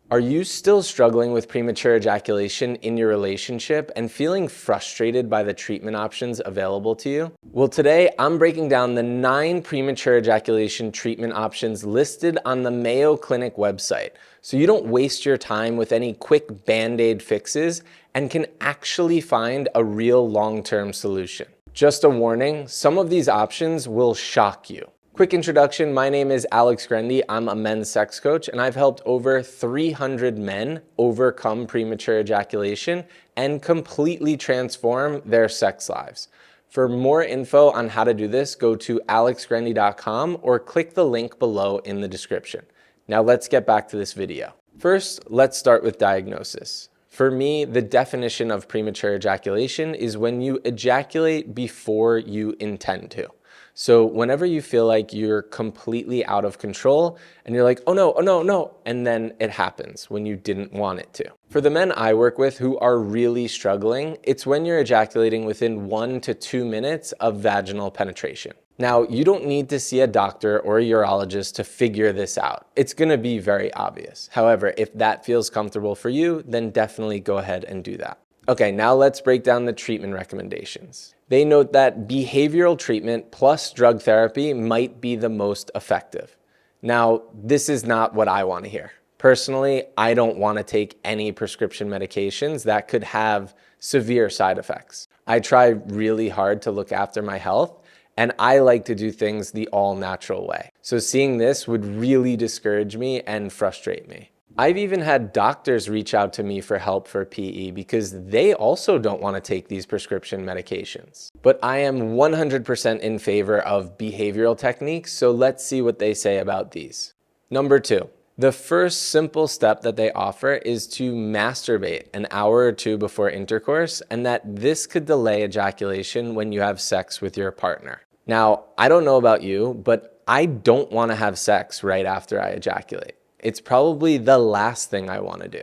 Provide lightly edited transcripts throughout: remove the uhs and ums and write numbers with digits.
Are you still struggling with premature ejaculation in your relationship and feeling frustrated by the treatment options available to you? Well, today I'm breaking down the 9 premature ejaculation treatment options listed on the Mayo Clinic website, so you don't waste your time with any quick band-aid fixes and can actually find a real long-term solution. Just a warning, some of these options will shock you. Quick introduction, my name is Alex Grendy. I'm a men's sex coach and I've helped over 300 men overcome premature ejaculation and completely transform their sex lives. For more info on how to do this, go to alexgrendy.com or click the link below in the description. Now let's get back to this video. First, let's start with diagnosis. For me, the definition of premature ejaculation is when you ejaculate before you intend to. So whenever you feel like you're completely out of control and you're like, oh no, and then it happens when you didn't want it to. For the men I work with who are really struggling, it's when you're ejaculating within 1 to 2 minutes of vaginal penetration. Now, you don't need to see a doctor or a urologist to figure this out. It's gonna be very obvious. However, if that feels comfortable for you, then definitely go ahead and do that. Okay, now let's break down the treatment recommendations. They note that behavioral treatment plus drug therapy might be the most effective. Now, this is not what I want to hear. Personally, I don't want to take any prescription medications that could have severe side effects. I try really hard to look after my health, and I like to do things the all-natural way. So seeing this would really discourage me and frustrate me. I've even had doctors reach out to me for help for PE because they also don't want to take these prescription medications. But I am 100% in favor of behavioral techniques, so let's see what they say about these. Number 2, the first simple step that they offer is to masturbate an hour or 2 before intercourse, and that this could delay ejaculation when you have sex with your partner. Now, I don't know about you, but I don't want to have sex right after I ejaculate. It's probably the last thing I want to do.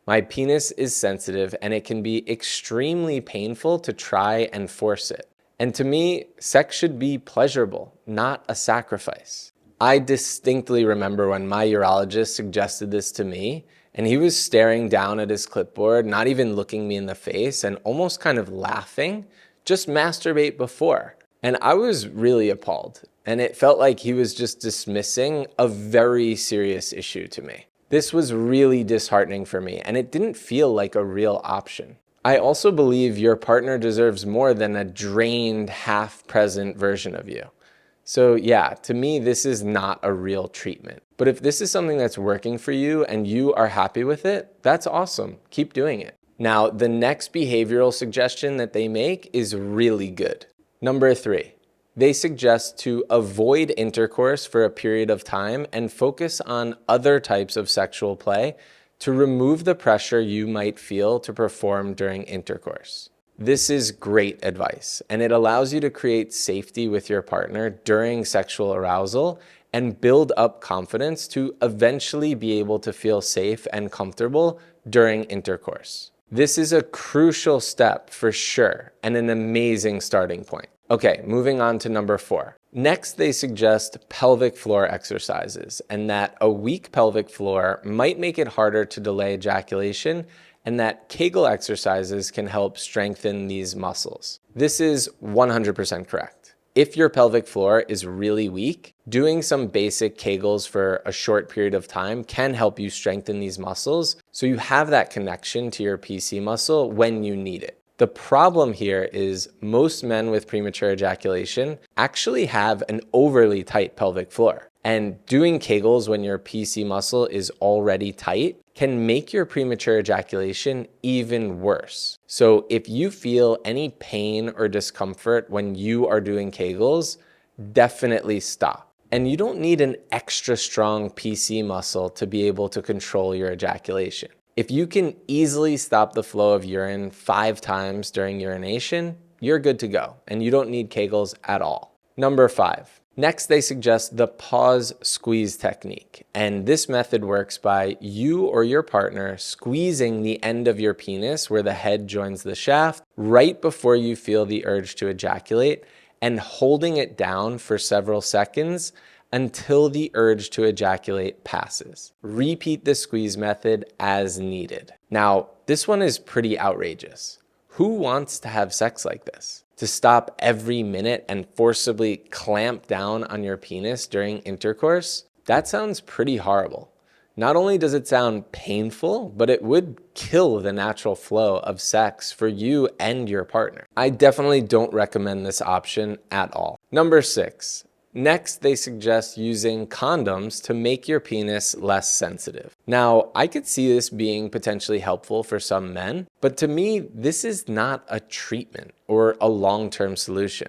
My penis is sensitive and it can be extremely painful to try and force it. And to me, sex should be pleasurable, not a sacrifice. I distinctly remember when my urologist suggested this to me, and he was staring down at his clipboard, not even looking me in the face and almost kind of laughing, just masturbate before. And I was really appalled. And it felt like he was just dismissing a very serious issue to me. This was really disheartening for me, and it didn't feel like a real option. I also believe your partner deserves more than a drained, half-present version of you. So yeah, to me, this is not a real treatment. But if this is something that's working for you and you are happy with it, that's awesome. Keep doing it. Now, the next behavioral suggestion that they make is really good. Number 3. They suggest to avoid intercourse for a period of time and focus on other types of sexual play to remove the pressure you might feel to perform during intercourse. This is great advice, and it allows you to create safety with your partner during sexual arousal and build up confidence to eventually be able to feel safe and comfortable during intercourse. This is a crucial step for sure and an amazing starting point. Okay, moving on to number 4. Next, they suggest pelvic floor exercises and that a weak pelvic floor might make it harder to delay ejaculation and that Kegel exercises can help strengthen these muscles. This is 100% correct. If your pelvic floor is really weak, doing some basic Kegels for a short period of time can help you strengthen these muscles so you have that connection to your PC muscle when you need it. The problem here is most men with premature ejaculation actually have an overly tight pelvic floor. And doing Kegels when your PC muscle is already tight can make your premature ejaculation even worse. So if you feel any pain or discomfort when you are doing Kegels, definitely stop. And you don't need an extra strong PC muscle to be able to control your ejaculation. If you can easily stop the flow of urine 5 times during urination, you're good to go, and you don't need Kegels at all. Number 5. Next, they suggest the pause squeeze technique. And this method works by you or your partner squeezing the end of your penis where the head joins the shaft right before you feel the urge to ejaculate and holding it down for several seconds until the urge to ejaculate passes. Repeat the squeeze method as needed. Now, this one is pretty outrageous. Who wants to have sex like this? To stop every minute and forcibly clamp down on your penis during intercourse? That sounds pretty horrible. Not only does it sound painful, but it would kill the natural flow of sex for you and your partner. I definitely don't recommend this option at all. Number 6. Next, they suggest using condoms to make your penis less sensitive. Now, I could see this being potentially helpful for some men, but to me, this is not a treatment or a long-term solution,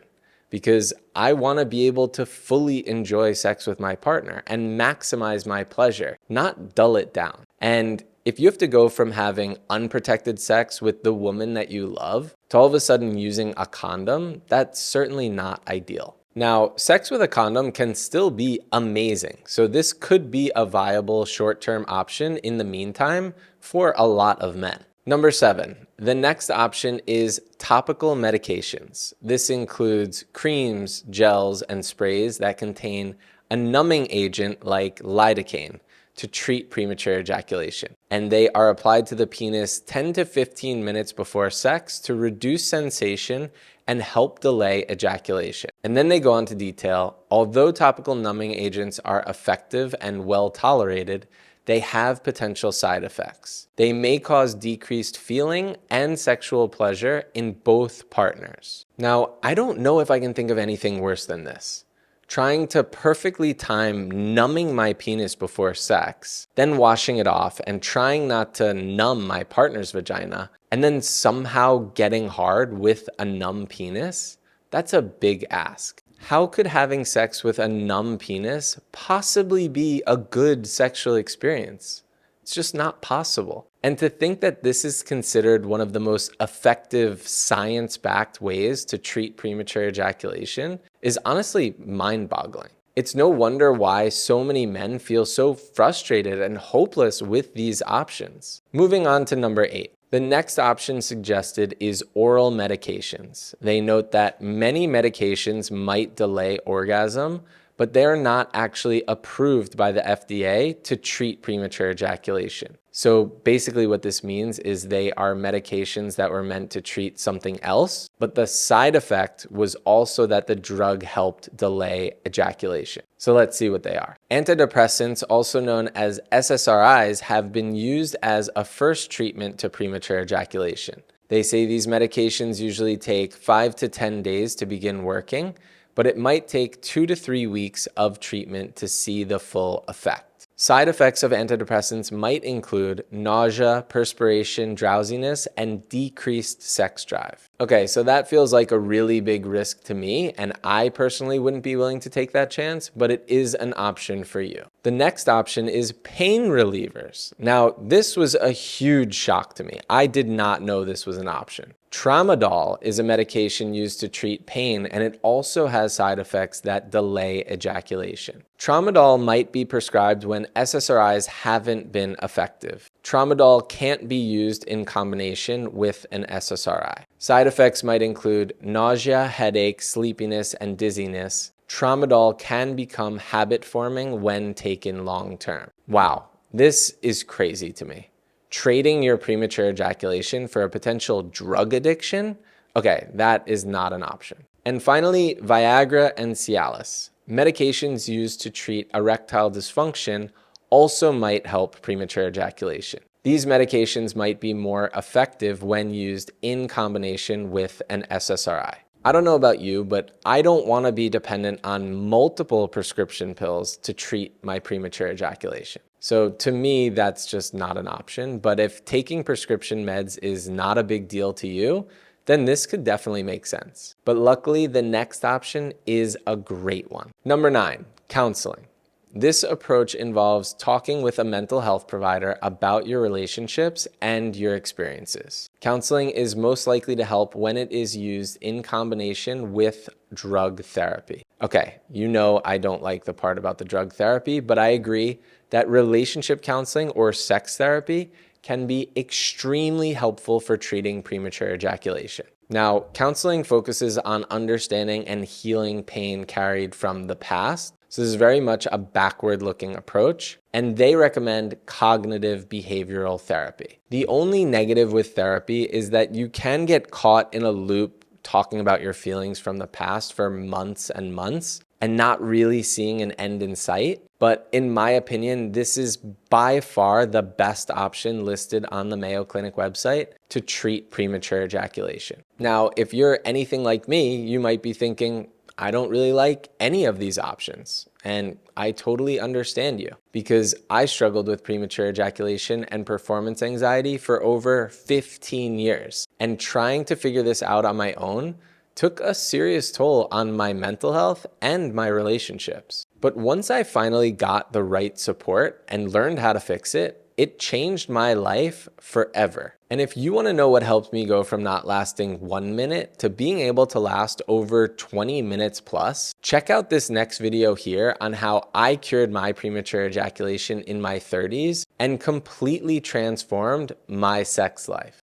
because I want to be able to fully enjoy sex with my partner and maximize my pleasure, not dull it down. And if you have to go from having unprotected sex with the woman that you love to all of a sudden using a condom, that's certainly not ideal. Now, sex with a condom can still be amazing, so this could be a viable short-term option in the meantime for a lot of men. Number 7, the next option is topical medications. This includes creams, gels, and sprays that contain a numbing agent like lidocaine to treat premature ejaculation. And they are applied to the penis 10 to 15 minutes before sex to reduce sensation and help delay ejaculation. And then they go on to detail, although topical numbing agents are effective and well tolerated, they have potential side effects. They may cause decreased feeling and sexual pleasure in both partners. Now, I don't know if I can think of anything worse than this. Trying to perfectly time numbing my penis before sex, then washing it off and trying not to numb my partner's vagina, and then somehow getting hard with a numb penis, that's a big ask. How could having sex with a numb penis possibly be a good sexual experience? It's just not possible. And to think that this is considered one of the most effective science-backed ways to treat premature ejaculation is honestly mind-boggling. It's no wonder why so many men feel so frustrated and hopeless with these options. Moving on to number 8. The next option suggested is oral medications. They note that many medications might delay orgasm, but they are not actually approved by the FDA to treat premature ejaculation. So basically what this means is they are medications that were meant to treat something else, but the side effect was also that the drug helped delay ejaculation. So let's see what they are. Antidepressants, also known as SSRIs, have been used as a first treatment to premature ejaculation. They say these medications usually take 5 to 10 days to begin working, but it might take 2 to 3 weeks of treatment to see the full effect. Side effects of antidepressants might include nausea, perspiration, drowsiness, and decreased sex drive. Okay, so that feels like a really big risk to me, and I personally wouldn't be willing to take that chance, but it is an option for you. The next option is pain relievers. Now, this was a huge shock to me. I did not know this was an option. Tramadol is a medication used to treat pain, and it also has side effects that delay ejaculation. Tramadol might be prescribed when SSRIs haven't been effective. Tramadol can't be used in combination with an SSRI. Side effects might include nausea, headache, sleepiness, and dizziness. Tramadol can become habit-forming when taken long-term. Wow, this is crazy to me. Trading your premature ejaculation for a potential drug addiction? Okay, that is not an option. And finally, Viagra and Cialis. Medications used to treat erectile dysfunction also might help premature ejaculation. These medications might be more effective when used in combination with an SSRI. I don't know about you, but I don't want to be dependent on multiple prescription pills to treat my premature ejaculation. So to me, that's just not an option. But if taking prescription meds is not a big deal to you, then this could definitely make sense. But luckily, the next option is a great one. Number 9, counseling. This approach involves talking with a mental health provider about your relationships and your experiences. Counseling is most likely to help when it is used in combination with drug therapy. Okay, you know I don't like the part about the drug therapy, but I agree that relationship counseling or sex therapy can be extremely helpful for treating premature ejaculation. Now, counseling focuses on understanding and healing pain carried from the past, So this is very much a backward-looking approach, and they recommend cognitive behavioral therapy. The only negative with therapy is that you can get caught in a loop talking about your feelings from the past for months and months and not really seeing an end in sight. But in my opinion, this is by far the best option listed on the Mayo Clinic website to treat premature ejaculation. Now, if you're anything like me, you might be thinking, I don't really like any of these options. And I totally understand you, because I struggled with premature ejaculation and performance anxiety for over 15 years. And trying to figure this out on my own took a serious toll on my mental health and my relationships. But once I finally got the right support and learned how to fix it, it changed my life forever. And if you want to know what helped me go from not lasting 1 minute to being able to last over 20 minutes plus, check out this next video here on how I cured my premature ejaculation in my 30s and completely transformed my sex life.